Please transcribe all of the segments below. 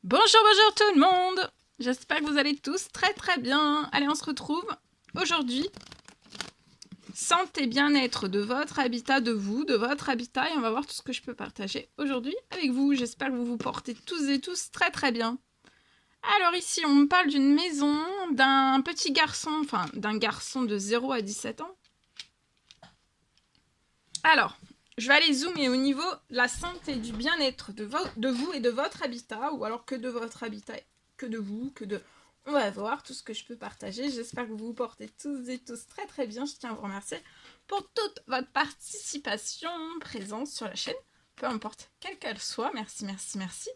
Bonjour tout le monde. J'espère que vous allez tous très bien. Allez, on se retrouve aujourd'hui. Santé, bien-être de votre habitat, de votre habitat. Et on va voir tout ce que je peux partager aujourd'hui avec vous. J'espère que vous vous portez tous et tous très bien. Alors ici, on me parle d'une maison, d'un petit garçon, enfin d'un garçon de 0 à 17 ans. Alors, je vais aller zoomer au niveau de la santé, du bien-être de vous et de votre habitat, ou alors que de votre habitat, que de vous, On va voir tout ce que je peux partager. J'espère que vous vous portez tous et tous très bien. Je tiens à vous remercier pour toute votre participation, présence sur la chaîne, peu importe quelle qu'elle soit. Merci.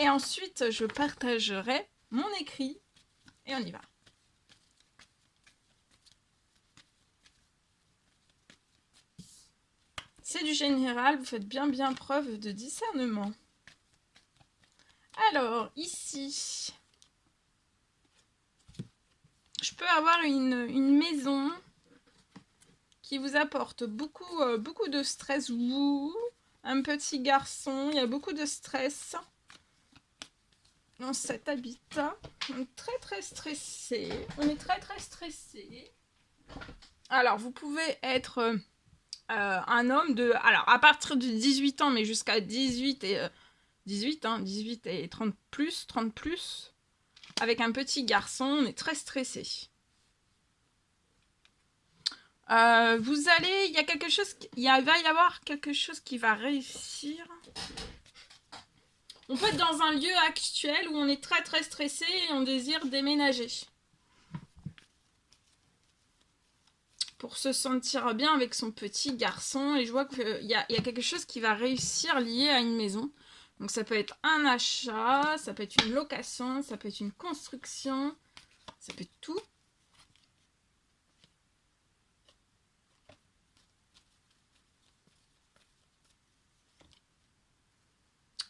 Et ensuite, je partagerai mon écrit et on y va. C'est du général, vous faites bien preuve de discernement. Alors, ici, je peux avoir une maison qui vous apporte beaucoup de stress. Vous, un petit garçon, il y a beaucoup de stress dans cet habitat. On est très stressé. Alors, vous pouvez être un homme de... Alors, à partir de 18 ans, mais jusqu'à 18 et 30 plus, avec un petit garçon, on est très stressé. Va y avoir quelque chose qui va réussir. On peut être dans un lieu actuel où on est très stressé et on désire déménager. Pour se sentir bien avec son petit garçon. Et je vois qu'il y a quelque chose qui va réussir lié à une maison. Donc ça peut être un achat, ça peut être une location, ça peut être une construction, ça peut être tout.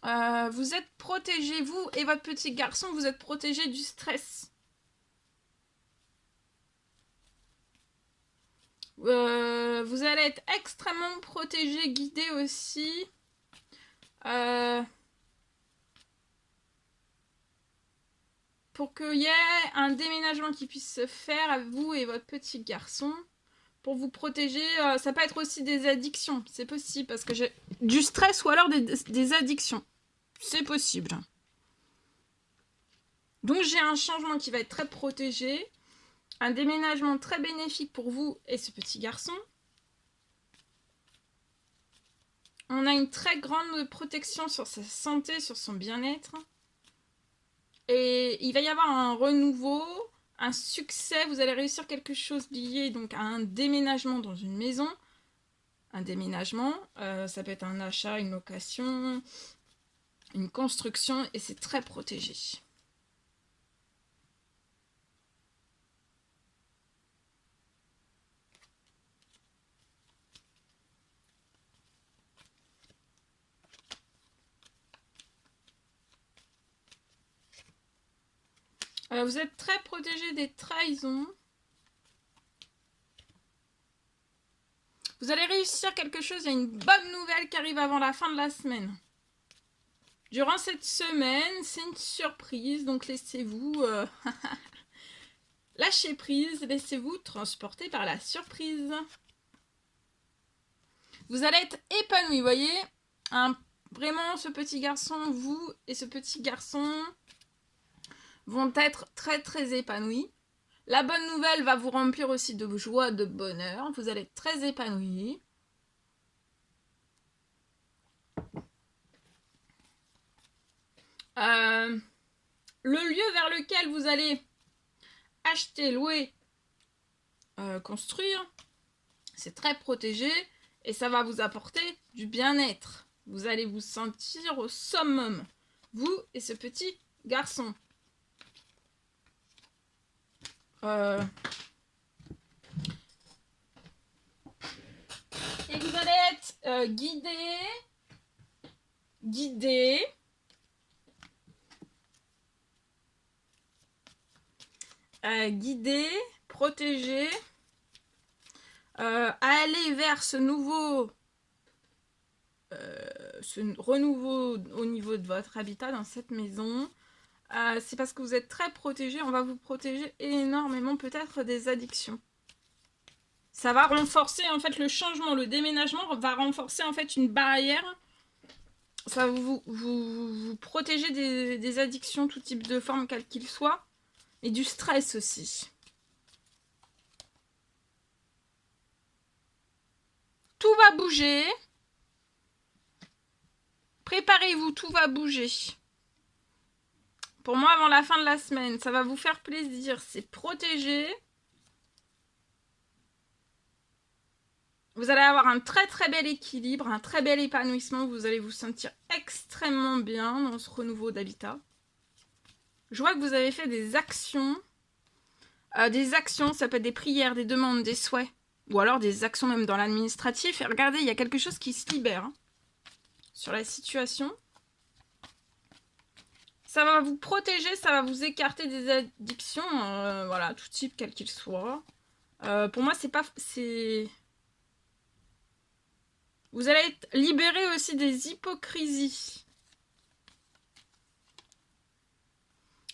Vous êtes protégés, vous et votre petit garçon, vous êtes protégés du stress. Vous allez être extrêmement protégés, guidés aussi. Pour qu'il y ait un déménagement qui puisse se faire avec vous et votre petit garçon. Pour vous protéger, ça peut être aussi des addictions. C'est possible parce que j'ai du stress ou alors des addictions. C'est possible. Donc j'ai un changement qui va être très protégé. Un déménagement très bénéfique pour vous et ce petit garçon. On a une très grande protection sur sa santé, sur son bien-être. Et il va y avoir un renouveau, un succès. Vous allez réussir quelque chose lié donc à un déménagement dans une maison. Un déménagement, ça peut être un achat, une location, une construction, et c'est très protégé. Vous êtes très protégé des trahisons. Vous allez réussir quelque chose, il y a une bonne nouvelle qui arrive avant la fin de la semaine. Durant cette semaine, c'est une surprise, donc laissez-vous... lâchez prise, laissez-vous transporter par la surprise. Vous allez être épanoui, vous voyez, vraiment ce petit garçon, vous et ce petit garçon vont être très épanouis. La bonne nouvelle va vous remplir aussi de joie, de bonheur. Vous allez être très épanoui. Le lieu vers lequel vous allez acheter, louer, construire, c'est très protégé et ça va vous apporter du bien-être. Vous allez vous sentir au summum, vous et ce petit garçon. Et vous allez être guidé, protégé, à aller vers ce renouveau au niveau de votre habitat dans cette maison. c'est parce que vous êtes très protégé. On va vous protéger énormément, peut-être des addictions. Ça va renforcer en fait le changement, le déménagement va renforcer en fait une barrière. Ça va vous protéger des addictions, tout type de forme, quel qu'il soit, et du stress aussi. Tout va bouger. Préparez-vous, tout va bouger. Pour moi, avant la fin de la semaine, ça va vous faire plaisir. C'est protégé. Vous allez avoir un très très bel équilibre, un très bel épanouissement. Vous allez vous sentir extrêmement bien dans ce renouveau d'habitat. Je vois que vous avez fait des actions. Des actions, ça peut être des prières, des demandes, des souhaits. Ou alors des actions même dans l'administratif. Et regardez, il y a quelque chose qui se libère sur la situation. Ça va vous protéger, ça va vous écarter des addictions. Voilà, tout type, quel qu'il soit. Pour moi, c'est pas... Vous allez être libéré aussi des hypocrisies.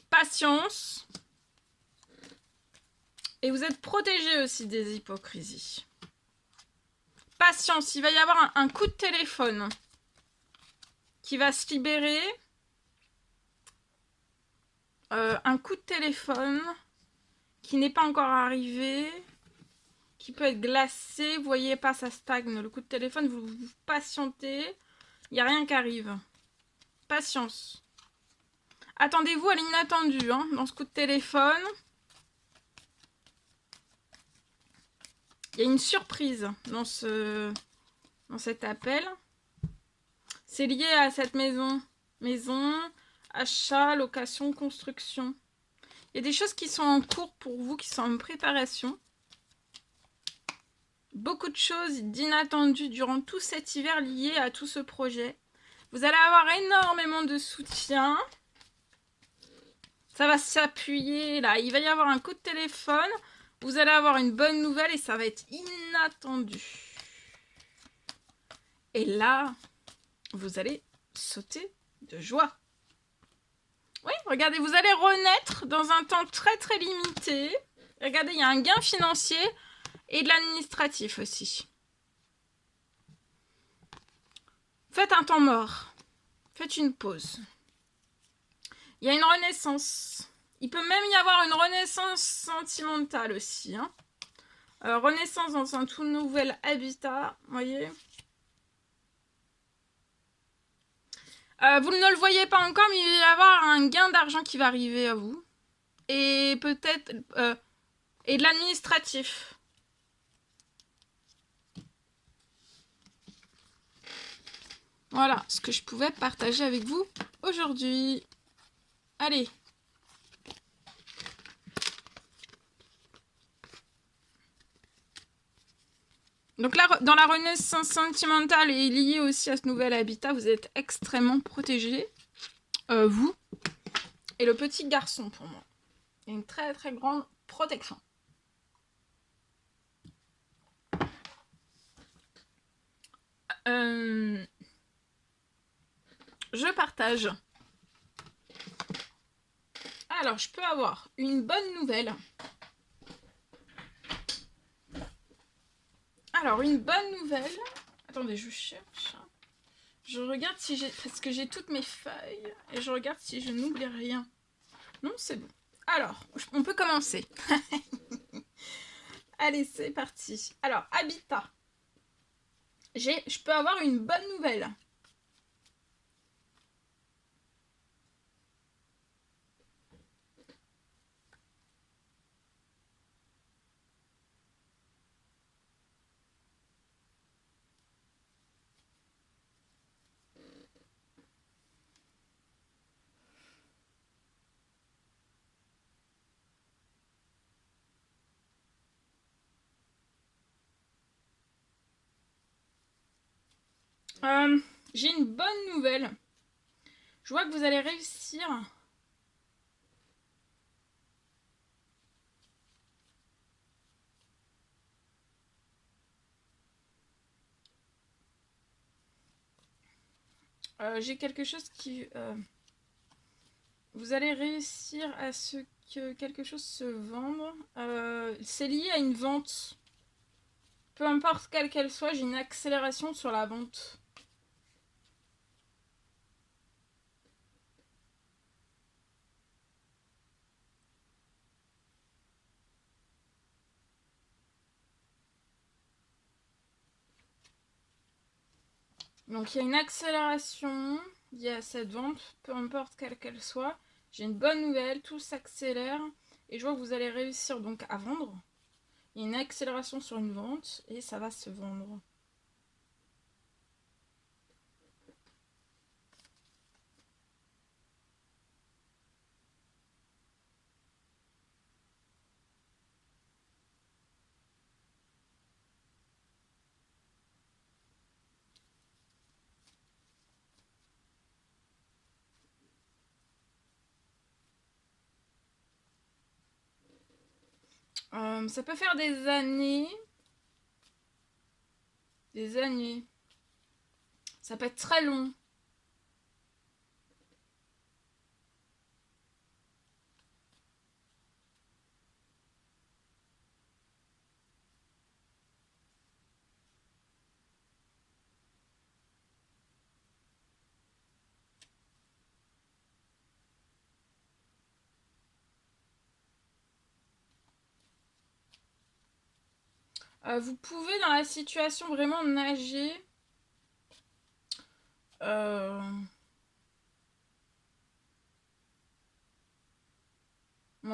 Patience. Et vous êtes protégé aussi des hypocrisies. Patience, il va y avoir un coup de téléphone qui va se libérer. Un coup de téléphone qui n'est pas encore arrivé, qui peut être glacé. Vous voyez pas, ça stagne. Le coup de téléphone, vous patientez. Il n'y a rien qui arrive. Patience. Attendez-vous à l'inattendu dans ce coup de téléphone. Il y a une surprise dans cet appel. C'est lié à cette maison. Maison, achat, location, construction. Il y a des choses qui sont en cours pour vous, qui sont en préparation. Beaucoup de choses d'inattendues durant tout cet hiver liées à tout ce projet. Vous allez avoir énormément de soutien. Ça va s'appuyer là. Il va y avoir un coup de téléphone. Vous allez avoir une bonne nouvelle et ça va être inattendu. Et là, vous allez sauter de joie. Oui, regardez, vous allez renaître dans un temps très très limité. Regardez, il y a un gain financier et de l'administratif aussi. Faites un temps mort. Faites une pause. Il y a une renaissance. Il peut même y avoir une renaissance sentimentale aussi. Renaissance dans un tout nouvel habitat, vous voyez. Vous ne le voyez pas encore, mais il va y avoir un gain d'argent qui va arriver à vous. Et peut-être... et de l'administratif. Voilà ce que je pouvais partager avec vous aujourd'hui. Allez. Donc là, dans la renaissance sentimentale et liée aussi à ce nouvel habitat, vous êtes extrêmement protégés. Vous et le petit garçon pour moi. Il y a une très très grande protection. Je partage. Alors, je peux avoir une bonne nouvelle. Alors, une bonne nouvelle. Attendez, je cherche. Je regarde si j'ai... Parce que j'ai toutes mes feuilles. Et je regarde si je n'oublie rien. Non, c'est bon. Alors, on peut commencer. Allez, c'est parti. Alors, habitat. Je peux avoir une bonne nouvelle. J'ai une bonne nouvelle. Je vois que vous allez réussir. J'ai quelque chose qui... vous allez réussir à ce que quelque chose se vende. C'est lié à une vente. Peu importe quelle qu'elle soit, j'ai une accélération sur la vente. Donc il y a une accélération liée à cette vente, peu importe quelle qu'elle soit. J'ai une bonne nouvelle, tout s'accélère. Et je vois que vous allez réussir donc à vendre. Il y a une accélération sur une vente et ça va se vendre. Ça peut faire des années. Des années. Ça peut être très long. Vous pouvez dans la situation vraiment nager. Dans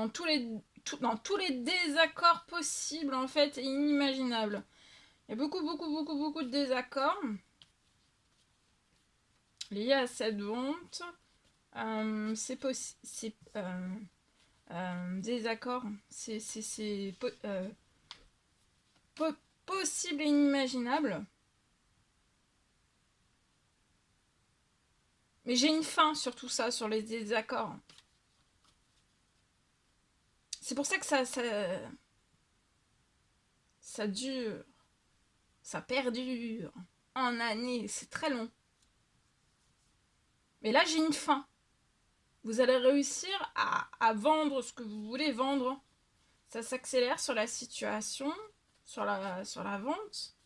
tous les désaccords possibles en fait et inimaginables. Il y a beaucoup de désaccords liés à cette vente. C'est possible. Désaccords. C'est possible et inimaginable. Mais j'ai une fin sur tout ça, sur les désaccords. C'est pour ça que ça dure. Ça perdure. En années. C'est très long. Mais là, j'ai une fin. Vous allez réussir à vendre ce que vous voulez vendre. Ça s'accélère sur la situation, sur la vente.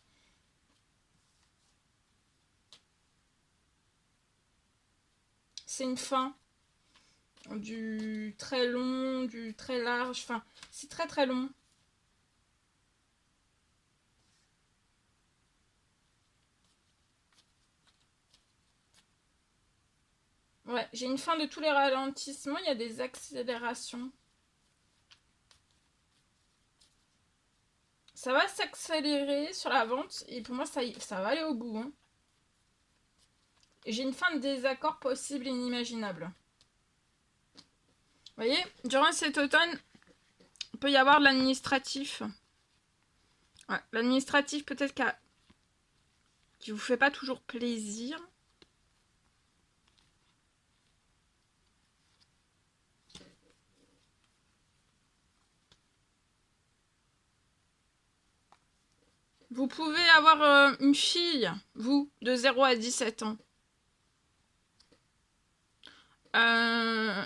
C'est une fin. Du très long, du très large. Enfin, c'est très très long. Ouais, j'ai une fin de tous les ralentissements. Il y a des accélérations. Ça va s'accélérer sur la vente. Et pour moi, ça va aller au bout. Hein. Et j'ai une fin de désaccord possible et inimaginable. Vous voyez, durant cet automne, il peut y avoir de l'administratif. Ouais, l'administratif peut-être qui vous fait pas toujours plaisir. Vous pouvez avoir une fille, vous, de 0 à 17 ans.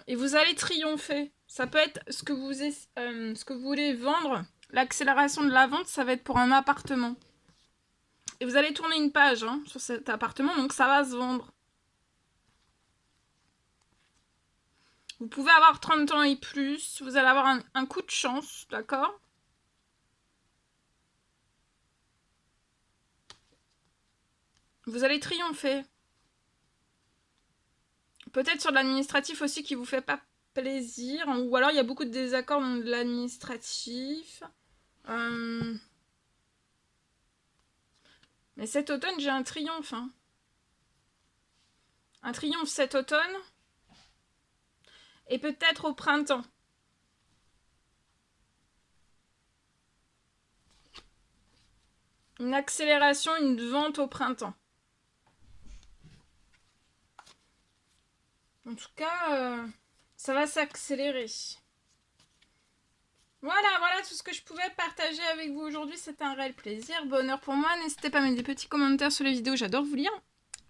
Et vous allez triompher. Ça peut être ce que vous voulez vendre. L'accélération de la vente, ça va être pour un appartement. Et vous allez tourner une page hein, sur cet appartement, donc ça va se vendre. Vous pouvez avoir 30 ans et plus. Vous allez avoir un coup de chance, d'accord ? Vous allez triompher. Peut-être sur l'administratif aussi qui vous fait pas plaisir. Ou alors il y a beaucoup de désaccords dans l'administratif. Mais cet automne, j'ai un triomphe. Hein. Un triomphe cet automne. Et peut-être au printemps. Une accélération, une vente au printemps. En tout cas, ça va s'accélérer. Voilà tout ce que je pouvais partager avec vous aujourd'hui. C'était un réel plaisir. Bonheur pour moi. N'hésitez pas à mettre des petits commentaires sur les vidéos. J'adore vous lire.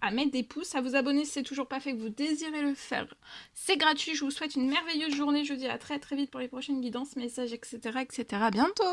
à mettre des pouces, à vous abonner si c'est toujours pas fait, que vous désirez le faire. C'est gratuit, je vous souhaite une merveilleuse journée, je vous dis à très très vite pour les prochaines guidances, messages, etc. etc. À bientôt!